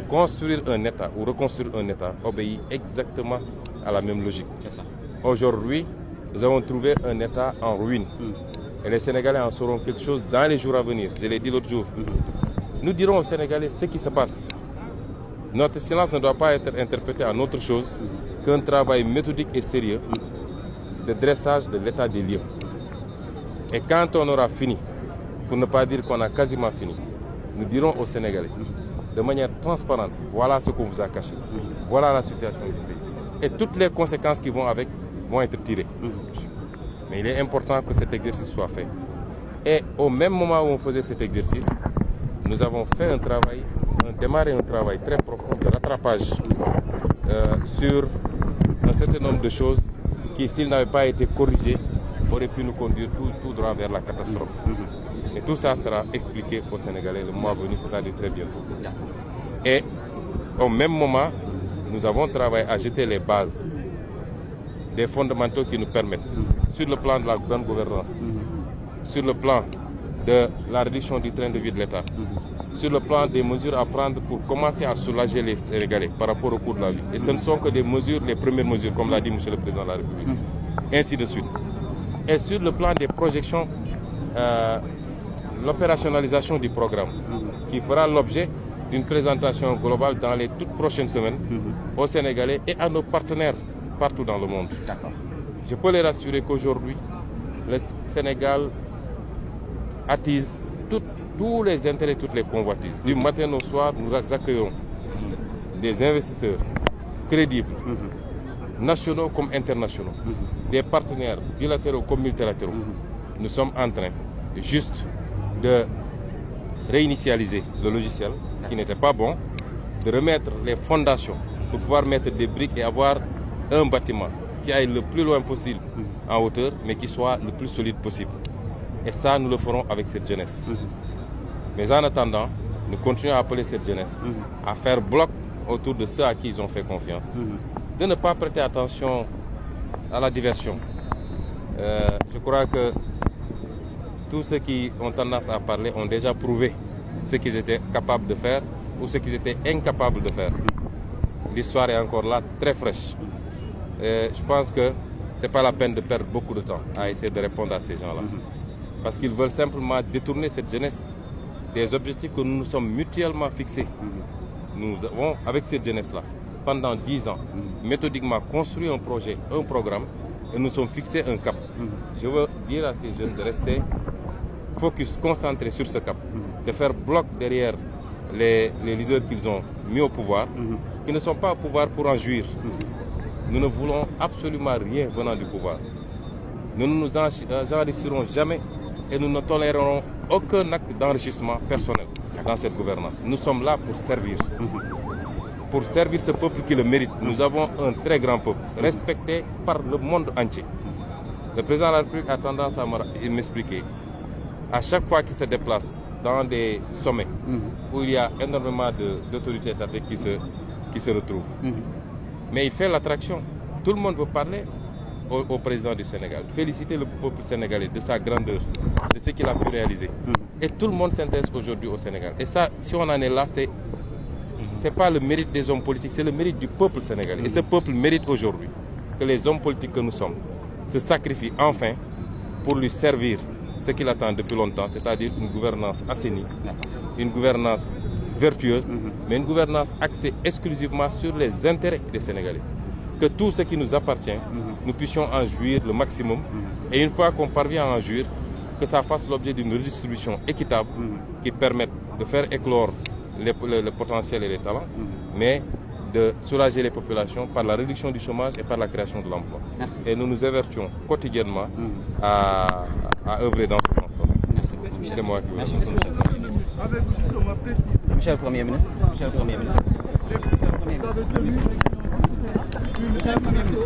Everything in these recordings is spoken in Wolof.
Construire un État ou reconstruire un État obéit exactement à la même logique. Aujourd'hui, nous avons trouvé un État en ruine. Et les Sénégalais en sauront quelque chose dans les jours à venir. Je l'ai dit l'autre jour. Nous dirons aux Sénégalais ce qui se passe. Notre silence ne doit pas être interprété en autre chose qu'un travail méthodique et sérieux de dressage de l'état des lieux. Et quand on aura fini, pour ne pas dire qu'on a quasiment fini, nous dirons aux Sénégalais, de manière transparente, voilà ce qu'on vous a caché, voilà la situation du pays. Et toutes les conséquences qui vont avec vont être tirées. Mais il est important que cet exercice soit fait. Et au même moment où on faisait cet exercice, nous avons fait un travail, démarré un travail très profond de rattrapage sur un certain nombre de choses qui, s'ils n'avaient pas été corrigées, auraient pu nous conduire tout droit vers la catastrophe. Et tout ça sera expliqué aux Sénégalais le mois venu, c'est-à-dire très bientôt. Et au même moment, nous avons travaillé à jeter les bases des fondamentaux qui nous permettent, sur le plan de la bonne gouvernance, sur le plan de la réduction du train de vie de l'État, sur le plan des mesures à prendre pour commencer à soulager les Sénégalais par rapport au coût de la vie. Et ce ne sont que des mesures, les premières mesures, comme l'a dit M. le Président de la République. Ainsi de suite. Et sur le plan des projections, l'opérationnalisation du programme, qui fera l'objet d'une présentation globale dans les toutes prochaines semaines aux Sénégalais et à nos partenaires partout dans le monde. Je peux les rassurer qu'aujourd'hui, le Sénégal attise tous les intérêts, toutes les convoitises. Du matin au soir, nous accueillons des investisseurs crédibles, nationaux comme internationaux, des partenaires bilatéraux comme multilatéraux. Nous sommes en train juste de réinitialiser le logiciel qui n'était pas bon, de remettre les fondations pour pouvoir mettre des briques et avoir un bâtiment qui aille le plus loin possible en hauteur, mais qui soit le plus solide possible. Et ça, nous le ferons avec cette jeunesse. Mais en attendant, nous continuons à appeler cette jeunesse à faire bloc autour de ceux à qui ils ont fait confiance, de ne pas prêter attention à la diversion. Je crois que tous ceux qui ont tendance à parler ont déjà prouvé ce qu'ils étaient capables de faire ou ce qu'ils étaient incapables de faire. L'histoire est encore là, très fraîche. Je pense que ce n'est pas la peine de perdre beaucoup de temps à essayer de répondre à ces gens-là. Parce qu'ils veulent simplement détourner cette jeunesse des objectifs que nous nous sommes mutuellement fixés. Nous avons, avec cette jeunesse-là, pendant 10 ans, méthodiquement construit un projet, un programme, et nous sommes fixés un cap. Je veux dire à ces jeunes de rester focus, concentrés sur ce cap, de faire bloc derrière les leaders qu'ils ont mis au pouvoir, qui ne sont pas au pouvoir pour en jouir. Nous ne voulons absolument rien venant du pouvoir. Nous ne nous enrichirons jamais et nous ne tolérerons aucun acte d'enrichissement personnel dans cette gouvernance. Nous sommes là pour servir. Pour servir ce peuple qui le mérite. Nous avons un très grand peuple, respecté par le monde entier. Le président de la République a tendance à m'expliquer, à chaque fois qu'il se déplace dans des sommets où il y a énormément d'autorités étatiques qui se retrouvent. Mais il fait l'attraction. Tout le monde veut parler au président du Sénégal, féliciter le peuple sénégalais de sa grandeur, de ce qu'il a pu réaliser. Et tout le monde s'intéresse aujourd'hui au Sénégal. Et ça, si on en est là, c'est pas le mérite des hommes politiques, c'est le mérite du peuple sénégalais. Et ce peuple mérite aujourd'hui que les hommes politiques que nous sommes se sacrifient enfin pour lui servir ce qu'il attend depuis longtemps, c'est-à-dire une gouvernance assainie, une gouvernance vertueuse, mais une gouvernance axée exclusivement sur les intérêts des Sénégalais. Que tout ce qui nous appartient, nous puissions en jouir le maximum. Et une fois qu'on parvient à en jouir, que ça fasse l'objet d'une redistribution équitable qui permette de faire éclore le potentiel et les talents, mais de soulager les populations par la réduction du chômage et par la création de l'emploi. Et nous nous évertuons quotidiennement à œuvrer dans ce sens-là. C'est moi qui vous remercie. Monsieur le Premier ministre. Monsieur le Premier ministre. Monsieur le Premier ministre.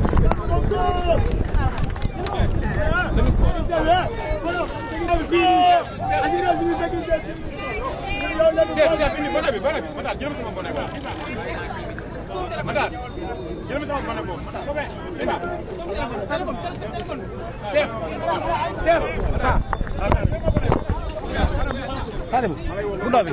Sadibou bu ndaw bi